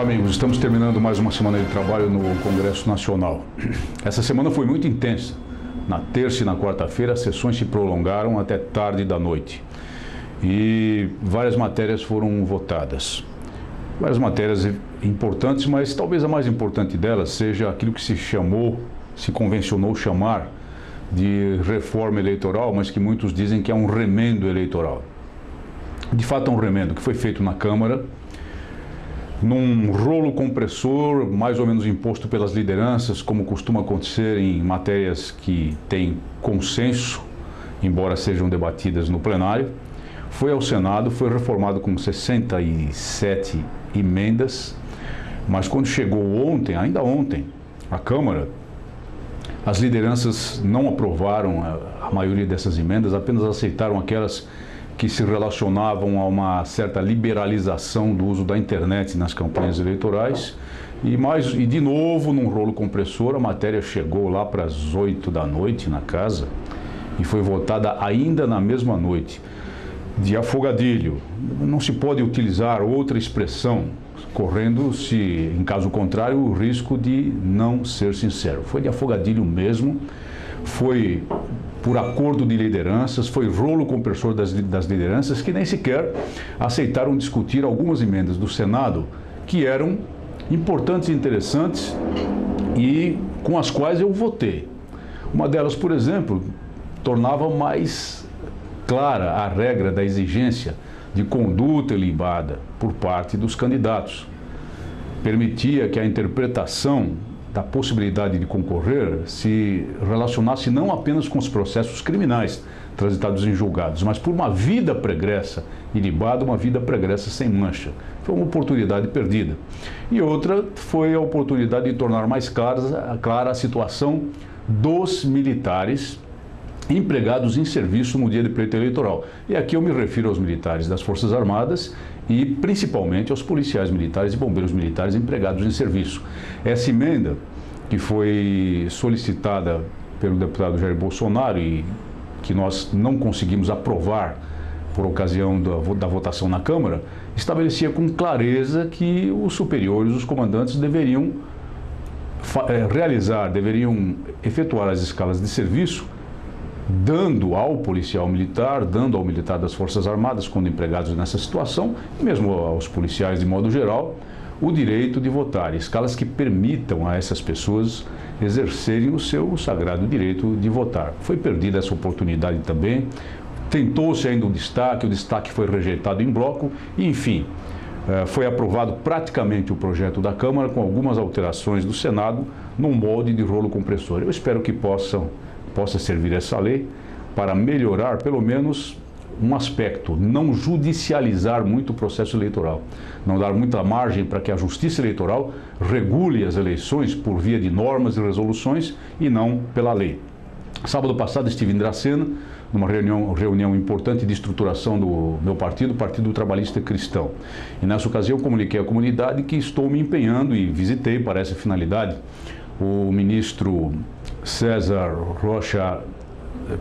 amigos, estamos terminando mais uma semana de trabalho no Congresso Nacional. Essa semana foi muito intensa. Na terça e na quarta-feira, as sessões se prolongaram até tarde da noite. E várias matérias foram votadas. Várias matérias importantes, mas talvez a mais importante delas seja aquilo que se convencionou chamar de reforma eleitoral, mas que muitos dizem que é um remendo eleitoral. De fato, é um remendo que foi feito na Câmara, num rolo compressor, mais ou menos imposto pelas lideranças, como costuma acontecer em matérias que têm consenso, embora sejam debatidas no plenário. Foi ao Senado, foi reformado com 67 emendas, mas quando chegou ontem, ainda ontem, à Câmara, as lideranças não aprovaram a maioria dessas emendas, apenas aceitaram aquelas que se relacionavam a uma certa liberalização do uso da internet nas campanhas eleitorais. E de novo, num rolo compressor, a matéria chegou lá para as 8 da noite na casa e foi votada ainda na mesma noite. De afogadilho, não se pode utilizar outra expressão, correndo-se, em caso contrário, o risco de não ser sincero. Foi de afogadilho mesmo, foi por acordo de lideranças, foi rolo compressor das lideranças que nem sequer aceitaram discutir algumas emendas do Senado que eram importantes e interessantes e com as quais eu votei. Uma delas, por exemplo, tornava mais clara a regra da exigência de conduta ilibada por parte dos candidatos. Permitia que a interpretação da possibilidade de concorrer se relacionasse não apenas com os processos criminais transitados em julgados, mas por uma vida pregressa ilibada, uma vida pregressa sem mancha. Foi uma oportunidade perdida. E outra foi a oportunidade de tornar mais clara a situação dos militares empregados em serviço no dia de pleito eleitoral. E aqui eu me refiro aos militares das Forças Armadas e principalmente aos policiais militares e bombeiros militares empregados em serviço. Essa emenda, que foi solicitada pelo deputado Jair Bolsonaro e que nós não conseguimos aprovar por ocasião da votação na Câmara, estabelecia com clareza que os superiores, os comandantes, deveriam deveriam efetuar as escalas de serviço dando ao policial militar, dando ao militar das Forças Armadas, quando empregados nessa situação, e mesmo aos policiais de modo geral, o direito de votar, escalas que permitam a essas pessoas exercerem o seu sagrado direito de votar. Foi perdida essa oportunidade também, tentou-se ainda o destaque foi rejeitado em bloco, e enfim, foi aprovado praticamente o projeto da Câmara com algumas alterações do Senado num molde de rolo compressor. Eu espero que possa servir essa lei para melhorar, pelo menos, um aspecto, não judicializar muito o processo eleitoral, não dar muita margem para que a Justiça Eleitoral regule as eleições por via de normas e resoluções e não pela lei. Sábado passado estive em Dracena, numa reunião importante de estruturação do meu partido, o Partido Trabalhista Cristão. E nessa ocasião comuniquei à comunidade que estou me empenhando e visitei para essa finalidade o ministro César Rocha,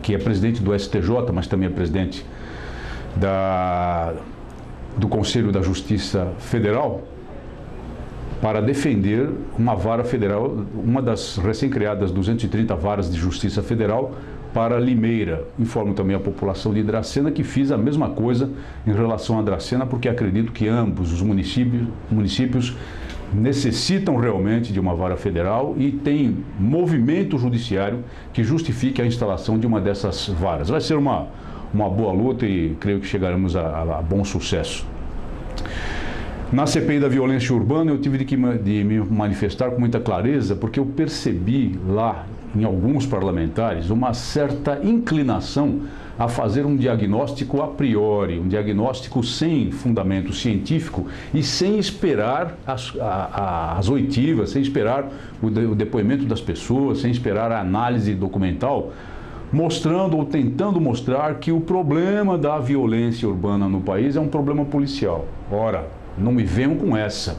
que é presidente do STJ, mas também é presidente do Conselho da Justiça Federal, para defender uma vara federal, uma das recém-criadas 230 varas de Justiça Federal para Limeira. Informo também a população de Dracena que fiz a mesma coisa em relação a Dracena, porque acredito que ambos os municípios necessitam realmente de uma vara federal e tem movimento judiciário que justifique a instalação de uma dessas varas. Vai ser uma boa luta e creio que chegaremos a bom sucesso. Na CPI da violência urbana eu tive de me manifestar com muita clareza porque eu percebi lá em alguns parlamentares uma certa inclinação a fazer um diagnóstico a priori, um diagnóstico sem fundamento científico e sem esperar as oitivas, sem esperar o depoimento das pessoas, sem esperar a análise documental, mostrando ou tentando mostrar que o problema da violência urbana no país é um problema policial. Ora, não me venham com essa.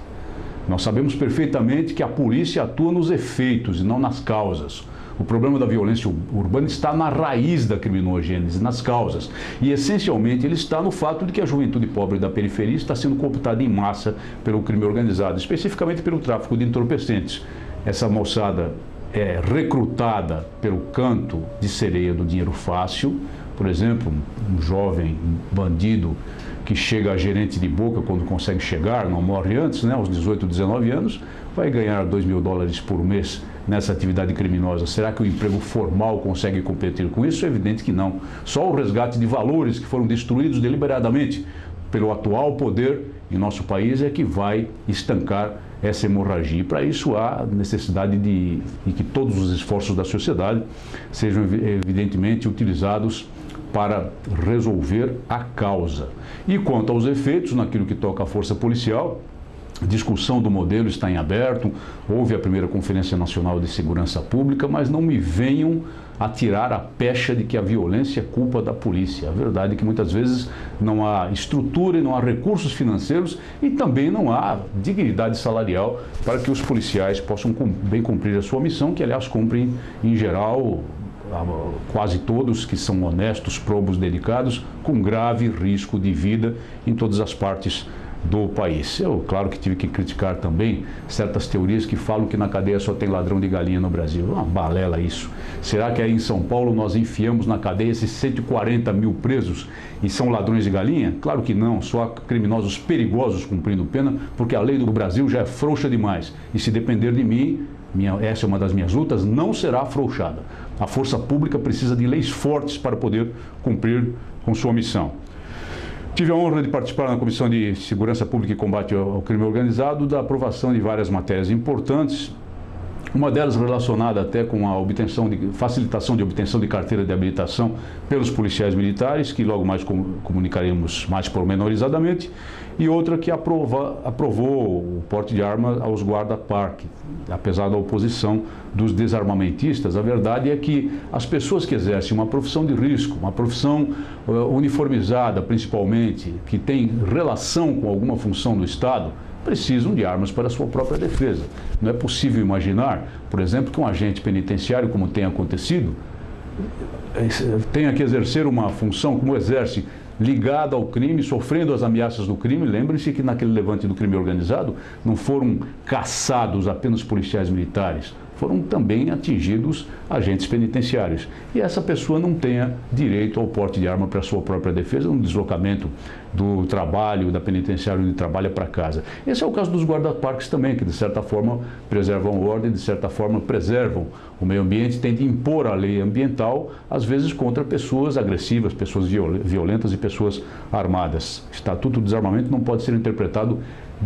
Nós sabemos perfeitamente que a polícia atua nos efeitos e não nas causas. O problema da violência urbana está na raiz da criminogênese, nas causas. E, essencialmente, ele está no fato de que a juventude pobre da periferia está sendo cooptada em massa pelo crime organizado, especificamente pelo tráfico de entorpecentes. Essa moçada é recrutada pelo canto de sereia do dinheiro fácil. Por exemplo, um jovem bandido que chega a gerente de boca quando consegue chegar, não morre antes, né, aos 18, 19 anos, vai ganhar $2.000 por mês nessa atividade criminosa. Será que o emprego formal consegue competir com isso? É evidente que não. Só o resgate de valores que foram destruídos deliberadamente pelo atual poder em nosso país é que vai estancar essa hemorragia. E para isso há necessidade de que todos os esforços da sociedade sejam evidentemente utilizados para resolver a causa. E quanto aos efeitos, naquilo que toca à força policial, a discussão do modelo está em aberto, houve a primeira Conferência Nacional de Segurança Pública, mas não me venham a tirar a pecha de que a violência é culpa da polícia. A verdade é que muitas vezes não há estrutura e não há recursos financeiros e também não há dignidade salarial para que os policiais possam bem cumprir a sua missão, que aliás cumprem em geral quase todos que são honestos, probos, dedicados, com grave risco de vida em todas as partes do país. Eu, claro que tive que criticar também certas teorias que falam que na cadeia só tem ladrão de galinha no Brasil. Uma balela isso. Será que aí em São Paulo nós enfiamos na cadeia esses 140 mil presos e são ladrões de galinha? Claro que não, só há criminosos perigosos cumprindo pena, porque a lei do Brasil já é frouxa demais. E se depender de mim, essa é uma das minhas lutas, não será afrouxada. A força pública precisa de leis fortes para poder cumprir com sua missão. Tive a honra de participar na Comissão de Segurança Pública e Combate ao Crime Organizado da aprovação de várias matérias importantes, uma delas relacionada até com a facilitação de obtenção de carteira de habilitação pelos policiais militares, que logo mais comunicaremos mais pormenorizadamente, e outra que aprovou o porte de arma aos guarda-parque, apesar da oposição dos desarmamentistas. A verdade é que as pessoas que exercem uma profissão de risco, uma profissão uniformizada principalmente, que tem relação com alguma função do Estado, precisam de armas para a sua própria defesa. Não é possível imaginar, por exemplo, que um agente penitenciário, como tem acontecido, tenha que exercer uma função como exerce, ligada ao crime, sofrendo as ameaças do crime. Lembrem-se que naquele levante do crime organizado não foram caçados apenas policiais militares, foram também atingidos agentes penitenciários. E essa pessoa não tenha direito ao porte de arma para a sua própria defesa, no deslocamento do trabalho, da penitenciária onde trabalha para casa. Esse é o caso dos guarda-parques também, que de certa forma preservam ordem, de certa forma preservam o meio ambiente, tem de impor a lei ambiental, às vezes contra pessoas agressivas, pessoas violentas e pessoas armadas. O Estatuto do Desarmamento não pode ser interpretado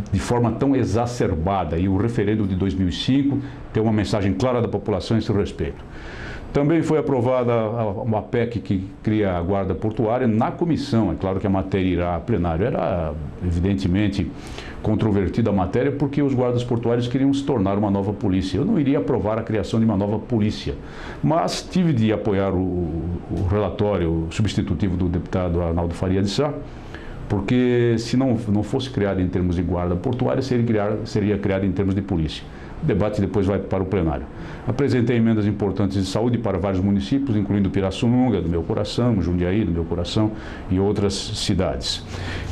de forma tão exacerbada, e o referendo de 2005 tem uma mensagem clara da população a esse respeito. Também foi aprovada uma PEC que cria a guarda portuária na comissão. É claro que a matéria irá a plenário. Era evidentemente controvertida a matéria porque os guardas portuários queriam se tornar uma nova polícia. Eu não iria aprovar a criação de uma nova polícia, mas tive de apoiar o relatório substitutivo do deputado Arnaldo Faria de Sá, porque se não fosse criado em termos de guarda portuária, seria criado em termos de polícia. O debate depois vai para o plenário. Apresentei emendas importantes de saúde para vários municípios, incluindo Pirassununga, do meu coração, Jundiaí, do meu coração, e outras cidades.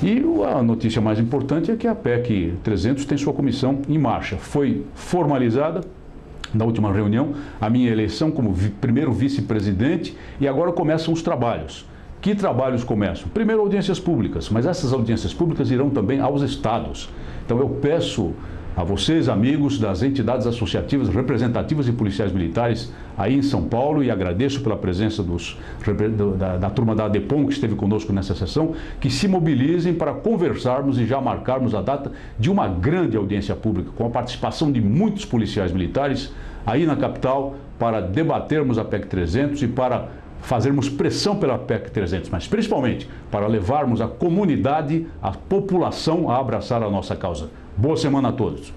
E a notícia mais importante é que a PEC 300 tem sua comissão em marcha. Foi formalizada na última reunião a minha eleição como primeiro vice-presidente, e agora começam os trabalhos. Que trabalhos começam? Primeiro, audiências públicas, mas essas audiências públicas irão também aos estados. Então eu peço a vocês, amigos das entidades associativas, representativas e policiais militares aí em São Paulo, e agradeço pela presença da turma da ADEPOM que esteve conosco nessa sessão, que se mobilizem para conversarmos e já marcarmos a data de uma grande audiência pública, com a participação de muitos policiais militares aí na capital, para debatermos a PEC 300 e para fazermos pressão pela PEC 300, mas principalmente para levarmos a comunidade, a população a abraçar a nossa causa. Boa semana a todos.